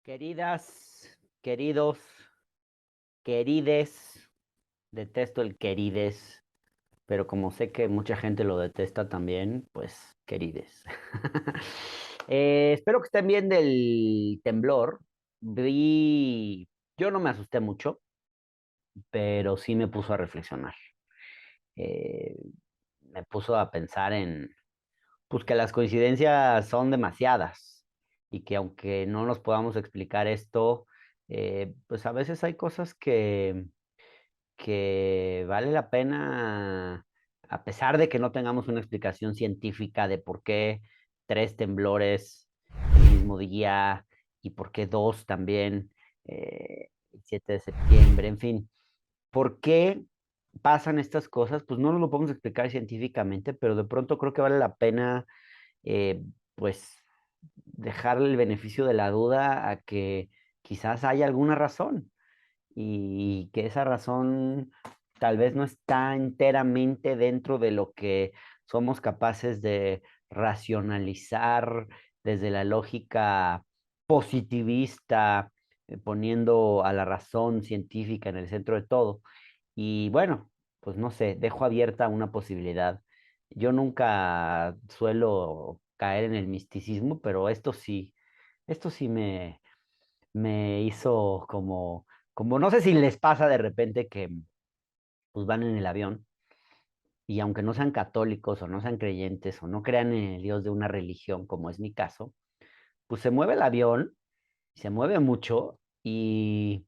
Queridas, queridos, querides, detesto el querides, pero como sé que mucha gente lo detesta también, pues querides. Espero que estén bien del temblor. Yo no me asusté mucho, pero sí me puso a reflexionar. Eh, Me puso a pensar pues que las coincidencias son demasiadas y que aunque no nos podamos explicar esto, pues a veces hay cosas que vale la pena, a pesar de que no tengamos una explicación científica de por qué tres temblores el mismo día y por qué dos también, el 7 de septiembre, en fin, ¿por qué pasan estas cosas? Pues no nos lo podemos explicar científicamente, pero de pronto creo que vale la pena eh, pues dejarle el beneficio de la duda a que quizás haya alguna razón y que esa razón tal vez no está enteramente dentro de lo que somos capaces de racionalizar desde la lógica positivista, poniendo a la razón científica en el centro de todo. Y bueno, pues no sé, dejo abierta una posibilidad. Yo nunca suelo caer en el misticismo, pero esto sí me hizo como no sé si les pasa de repente que pues van en el avión y aunque no sean católicos o no sean creyentes o no crean en el Dios de una religión, como es mi caso, pues se mueve el avión, se mueve mucho y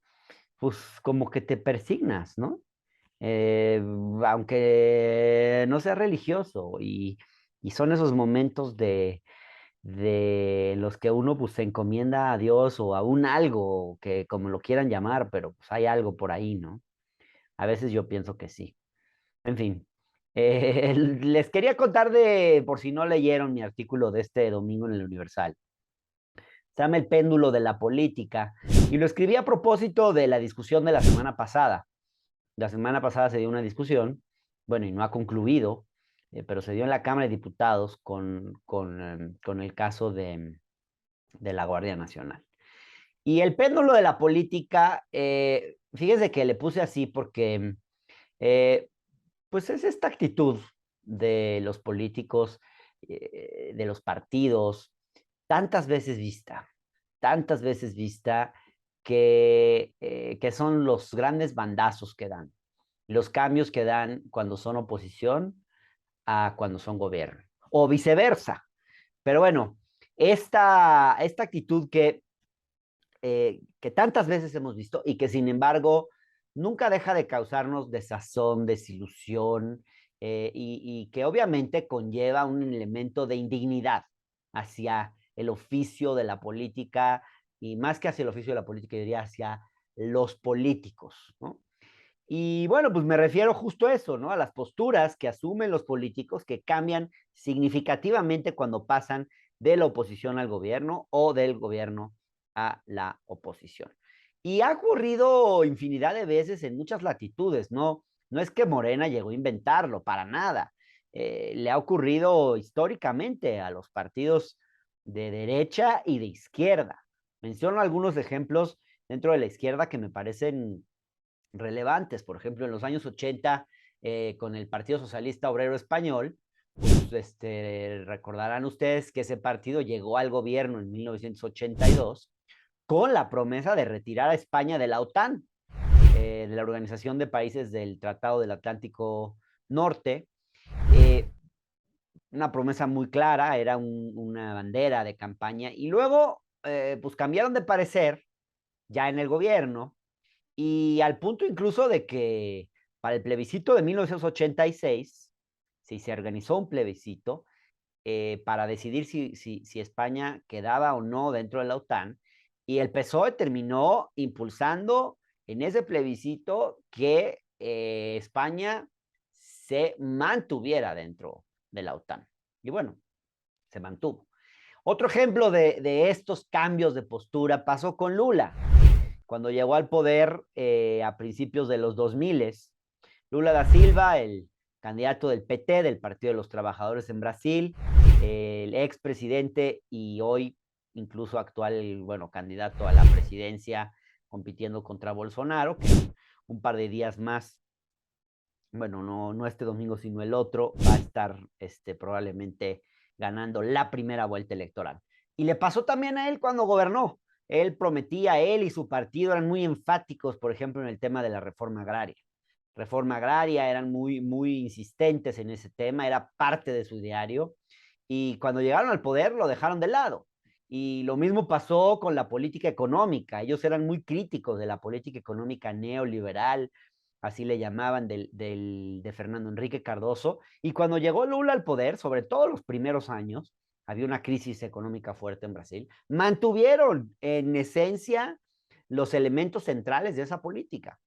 pues como que te persignas, ¿no? Eh, Aunque no sea religioso y son esos momentos de los que uno pues se encomienda a Dios o a un algo que como lo quieran llamar, pero pues hay algo por ahí, ¿no? A veces yo pienso que sí. En fin, les quería contar por si no leyeron mi artículo de este domingo en el Universal. Se llama El péndulo de la política y lo escribí a propósito de la discusión de la semana pasada. La semana pasada se dio una discusión, bueno, y no ha concluido, pero se dio en la Cámara de Diputados con el caso de la Guardia Nacional. Y el péndulo de la política, fíjese que le puse así porque, eh, pues es esta actitud de los políticos, de los partidos, tantas tantas veces vista, que son los grandes bandazos que dan, los cambios que dan cuando son oposición a cuando son gobierno, o viceversa. Pero bueno, esta actitud que tantas veces hemos visto y que sin embargo nunca deja de causarnos desazón, desilusión y que obviamente conlleva un elemento de indignidad hacia el oficio de la política y más que hacia el oficio de la política, yo diría hacia los políticos, ¿no? Y bueno, pues me refiero justo a eso, ¿no? A las posturas que asumen los políticos que cambian significativamente cuando pasan de la oposición al gobierno o del gobierno a la oposición. Y ha ocurrido infinidad de veces en muchas latitudes, ¿no? No es que Morena llegó a inventarlo, para nada. Le ha ocurrido históricamente a los partidos de derecha y de izquierda. Menciono algunos ejemplos dentro de la izquierda que me parecen relevantes. Por ejemplo, en los años 80, con el Partido Socialista Obrero Español, pues, recordarán ustedes que ese partido llegó al gobierno en 1982 con la promesa de retirar a España de la OTAN, de la Organización de Países del Tratado del Atlántico Norte. Eh, una promesa muy clara, era una bandera de campaña, y luego pues cambiaron de parecer ya en el gobierno y al punto incluso de que para el plebiscito de 1986, si se organizó un plebiscito para decidir si España quedaba o no dentro de la OTAN, y el PSOE terminó impulsando en ese plebiscito que España se mantuviera dentro de la OTAN. Y bueno, se mantuvo. Otro ejemplo de estos cambios de postura pasó con Lula cuando llegó al poder a principios de los 2000. Lula da Silva, el candidato del PT, del Partido de los Trabajadores en Brasil, el expresidente y hoy incluso actual, bueno, candidato a la presidencia, compitiendo contra Bolsonaro, que un par de días más, bueno, no este domingo, sino el otro, va a estar probablemente ganando la primera vuelta electoral. Y le pasó también a él cuando gobernó. Él prometía, él y su partido eran muy enfáticos, por ejemplo, en el tema de la reforma agraria, eran muy insistentes en ese tema, era parte de su diario, y cuando llegaron al poder lo dejaron de lado. Y lo mismo pasó con la política económica, ellos eran muy críticos de la política económica neoliberal, así le llamaban, de Fernando Enrique Cardoso, y cuando llegó Lula al poder, sobre todo los primeros años, había una crisis económica fuerte en Brasil, mantuvieron en esencia los elementos centrales de esa política.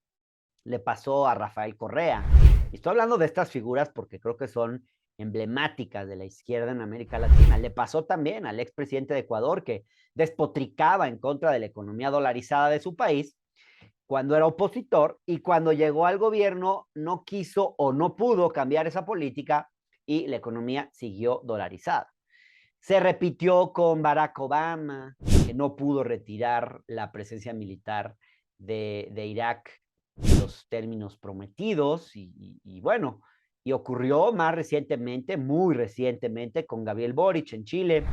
Le pasó a Rafael Correa. Y estoy hablando de estas figuras porque creo que son emblemáticas de la izquierda en América Latina. Le pasó también al expresidente de Ecuador, que despotricaba en contra de la economía dolarizada de su país cuando era opositor, y cuando llegó al gobierno no quiso o no pudo cambiar esa política y la economía siguió dolarizada. Se repitió con Barack Obama, que no pudo retirar la presencia militar de Irak en los términos prometidos, y bueno, y ocurrió más recientemente, muy recientemente, con Gabriel Boric en Chile,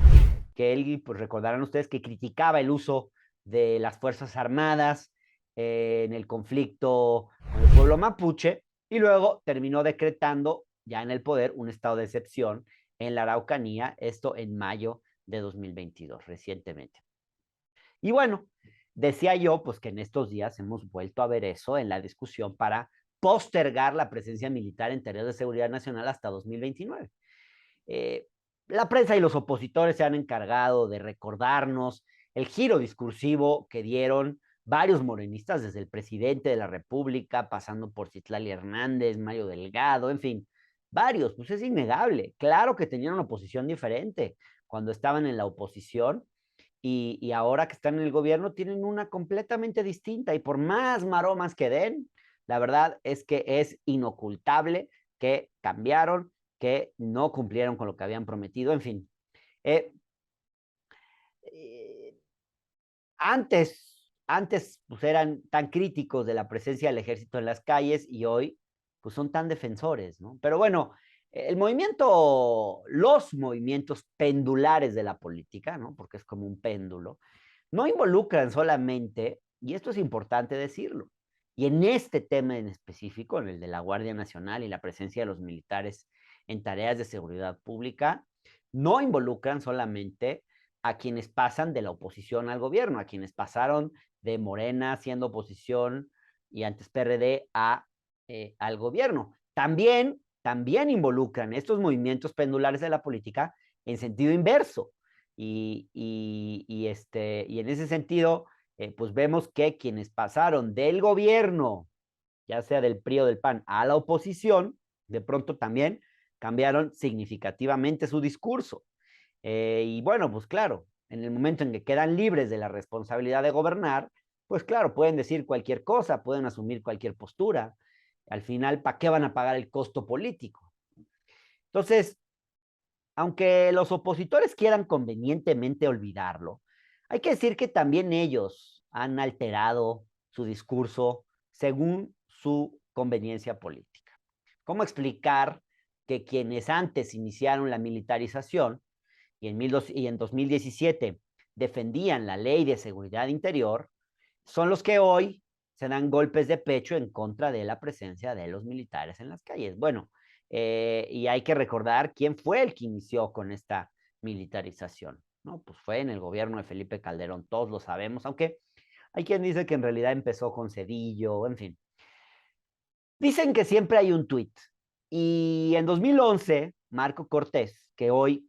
que él, pues recordarán ustedes que criticaba el uso de las Fuerzas Armadas en el conflicto con el pueblo mapuche, y luego terminó decretando ya en el poder un estado de excepción en la Araucanía, esto en mayo de 2022, recientemente. Y bueno, decía yo, pues que en estos días hemos vuelto a ver eso en la discusión para postergar la presencia militar en tareas de seguridad nacional hasta 2029. Eh, la prensa y los opositores se han encargado de recordarnos el giro discursivo que dieron varios morenistas, desde el presidente de la República, pasando por Citlali Hernández, Mario Delgado, en fin, varios, pues es innegable. Claro que tenían una posición diferente cuando estaban en la oposición, y ahora que están en el gobierno tienen una completamente distinta, y por más maromas que den, la verdad es que es inocultable que cambiaron, que no cumplieron con lo que habían prometido, en fin. Eh, eh, antes pues eran tan críticos de la presencia del ejército en las calles, y hoy pues son tan defensores, ¿no? Pero bueno, los movimientos pendulares de la política, ¿no? Porque es como un péndulo, no involucran solamente, y esto es importante decirlo, y en este tema en específico, en el de la Guardia Nacional y la presencia de los militares en tareas de seguridad pública, no involucran solamente a quienes pasan de la oposición al gobierno, a quienes pasaron de Morena siendo oposición y antes PRD al gobierno. También involucran estos movimientos pendulares de la política en sentido inverso. Y en ese sentido, pues vemos que quienes pasaron del gobierno, ya sea del PRI o del PAN, a la oposición, de pronto también cambiaron significativamente su discurso. Y bueno, pues claro, en el momento en que quedan libres de la responsabilidad de gobernar, pues claro, pueden decir cualquier cosa, pueden asumir cualquier postura. Al final, ¿para qué van a pagar el costo político? Entonces, aunque los opositores quieran convenientemente olvidarlo, hay que decir que también ellos han alterado su discurso según su conveniencia política. ¿Cómo explicar que quienes antes iniciaron la militarización y en 2017 defendían la ley de seguridad interior son los que hoy se dan golpes de pecho en contra de la presencia de los militares en las calles? Bueno, y hay que recordar quién fue el que inició con esta militarización, ¿no? Pues fue en el gobierno de Felipe Calderón, todos lo sabemos, aunque hay quien dice que en realidad empezó con Cedillo, en fin. Dicen que siempre hay un tuit, y en 2011, Marco Cortés, que hoy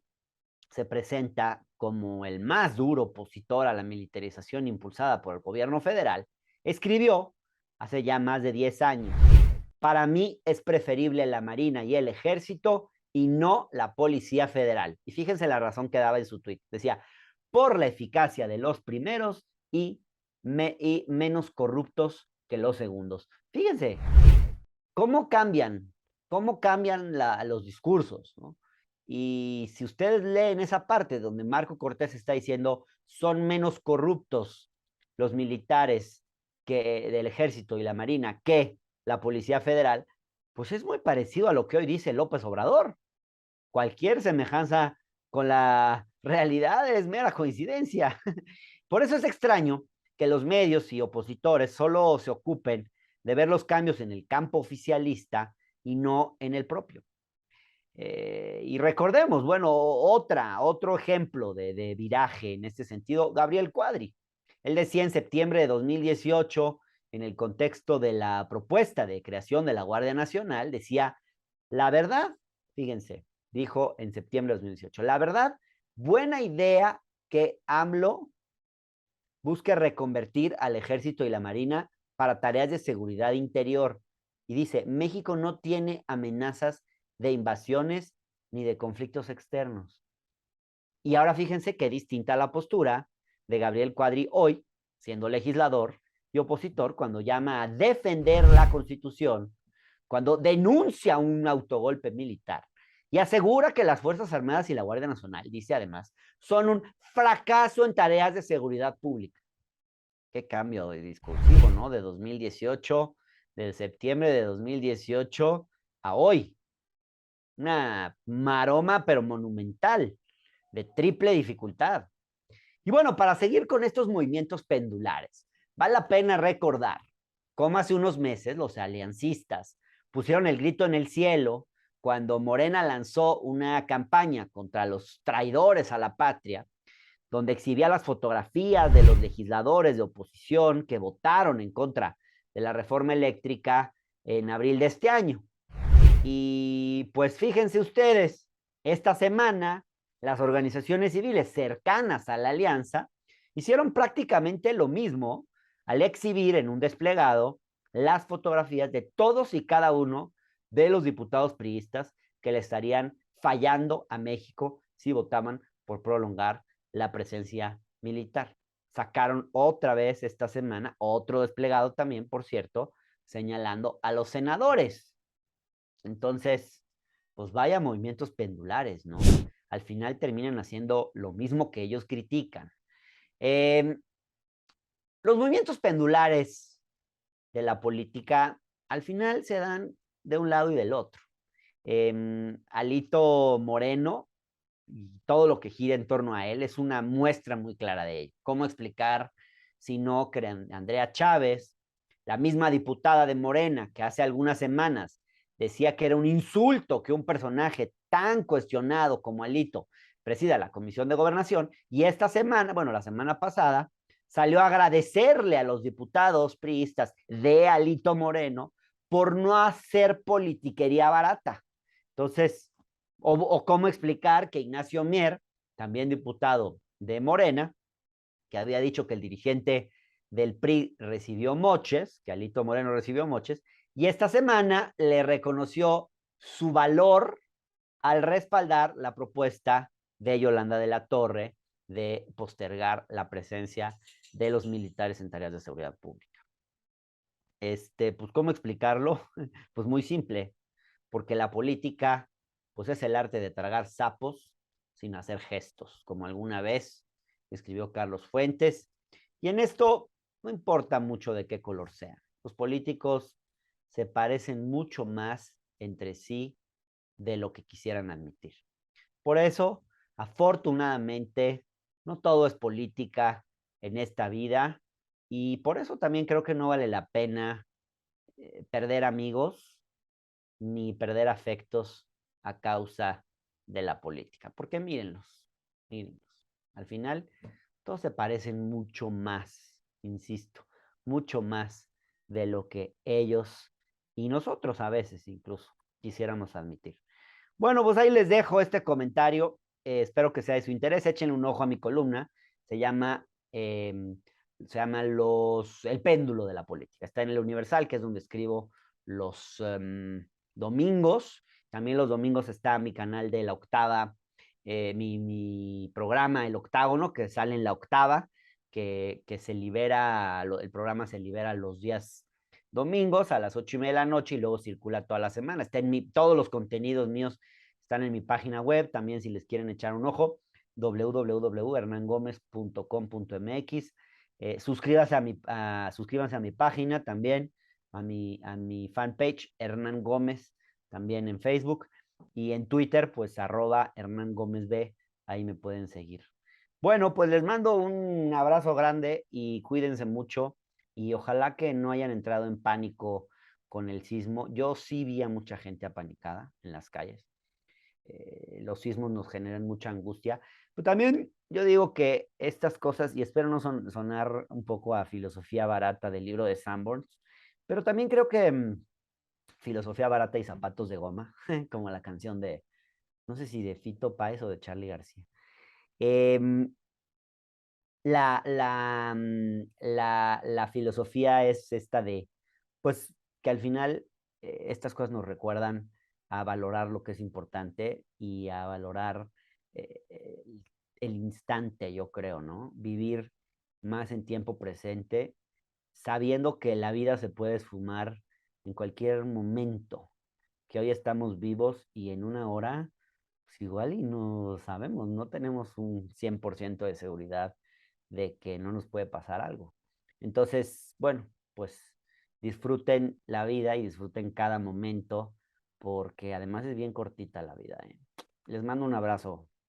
se presenta como el más duro opositor a la militarización impulsada por el gobierno federal, escribió hace ya más de 10 años: para mí es preferible la Marina y el Ejército y no la Policía Federal. Y fíjense la razón que daba en su tuit. Decía, por la eficacia de los primeros y menos corruptos que los segundos. Fíjense, ¿cómo cambian? ¿Cómo cambian los discursos, ¿no? Y si ustedes leen esa parte donde Marco Cortés está diciendo, son menos corruptos los militares del ejército y la marina que la Policía Federal, pues es muy parecido a lo que hoy dice López Obrador. Cualquier semejanza con la realidad es mera coincidencia. Por eso es extraño que los medios y opositores solo se ocupen de ver los cambios en el campo oficialista y no en el propio. Y recordemos, bueno, otro ejemplo de viraje en este sentido, Gabriel Cuadri. Él decía en septiembre de 2018, en el contexto de la propuesta de creación de la Guardia Nacional, decía, la verdad, fíjense, dijo en septiembre de 2018, la verdad, buena idea que AMLO busque reconvertir al ejército y la marina para tareas de seguridad interior. Y dice, México no tiene amenazas de invasiones ni de conflictos externos. Y ahora fíjense qué distinta la postura de Gabriel Cuadri hoy, siendo legislador y opositor, cuando llama a defender la Constitución, cuando denuncia un autogolpe militar y asegura que las Fuerzas Armadas y la Guardia Nacional, dice además, son un fracaso en tareas de seguridad pública. Qué cambio de discursivo, ¿no? De 2018, de septiembre de 2018 a hoy. Una maroma, pero monumental, de triple dificultad. Y bueno, para seguir con estos movimientos pendulares, vale la pena recordar cómo hace unos meses los aliancistas pusieron el grito en el cielo cuando Morena lanzó una campaña contra los traidores a la patria, donde exhibía las fotografías de los legisladores de oposición que votaron en contra de la reforma eléctrica en abril de este año. Y pues fíjense ustedes, esta semana las organizaciones civiles cercanas a la alianza hicieron prácticamente lo mismo al exhibir en un desplegado las fotografías de todos y cada uno de los diputados priistas que le estarían fallando a México si votaban por prolongar la presencia militar. Sacaron otra vez esta semana otro desplegado también, por cierto, señalando a los senadores. Entonces, pues vaya movimientos pendulares, ¿no? Al final terminan haciendo lo mismo que ellos critican. Los movimientos pendulares de la política al final se dan de un lado y del otro. Alito Moreno y todo lo que gira en torno a él es una muestra muy clara de ello. ¿Cómo explicar si no que Andrea Chávez, la misma diputada de Morena que hace algunas semanas decía que era un insulto que un personaje tan cuestionado como Alito presida la Comisión de Gobernación, y esta semana, bueno, la semana pasada, salió a agradecerle a los diputados priistas de Alito Moreno por no hacer politiquería barata? Entonces, o cómo explicar que Ignacio Mier, también diputado de Morena, que había dicho que el dirigente del PRI recibió moches, que Alito Moreno recibió moches, y esta semana le reconoció su valor al respaldar la propuesta de Yolanda de la Torre de postergar la presencia de los militares en tareas de seguridad pública. Pues, ¿cómo explicarlo? Pues muy simple, porque la política, pues es el arte de tragar sapos sin hacer gestos, como alguna vez escribió Carlos Fuentes, y en esto no importa mucho de qué color sean. Los políticos se parecen mucho más entre sí de lo que quisieran admitir. Por eso, afortunadamente, no todo es política en esta vida, y por eso también creo que no vale la pena perder amigos ni perder afectos a causa de la política. Porque mírenlos. Al final, todos se parecen mucho más, insisto, mucho más de lo que ellos y nosotros a veces incluso quisiéramos admitir. Bueno, pues ahí les dejo este comentario. Espero que sea de su interés. Échenle un ojo a mi columna. Se llama, El péndulo de la política. Está en el Universal, que es donde escribo los domingos. También los domingos está mi canal de La Octava, mi programa El Octágono, que sale en La Octava, que se libera, el programa se libera los días domingos a las 8:30 de la noche y luego circula toda la semana. Todos los contenidos míos están en mi página web, también si les quieren echar un ojo. www.hernangomez.com.mx. Suscríbanse a mi página también, a mi fanpage, Hernán Gómez, también en Facebook. Y en Twitter, pues @Hernán Gómez B, ahí me pueden seguir. Bueno, pues les mando un abrazo grande y cuídense mucho y ojalá que no hayan entrado en pánico con el sismo. Yo sí vi a mucha gente apanicada en las calles. Los sismos nos generan mucha angustia, pero también yo digo que estas cosas, y espero no sonar un poco a filosofía barata del libro de Sanborns, pero también creo que filosofía barata y zapatos de goma, como la canción de, no sé si de Fito Páez o de Charly García. Em, la filosofía es esta de, pues, que al final estas cosas nos recuerdan a valorar lo que es importante y a valorar eh, eh, el instante, yo creo, ¿no? Vivir más en tiempo presente, sabiendo que la vida se puede esfumar en cualquier momento, que hoy estamos vivos y en una hora, pues igual y no sabemos, no tenemos un 100% de seguridad de que no nos puede pasar algo. Entonces, bueno, pues disfruten la vida y disfruten cada momento, porque además es bien cortita la vida, ¿eh? Les mando un abrazo.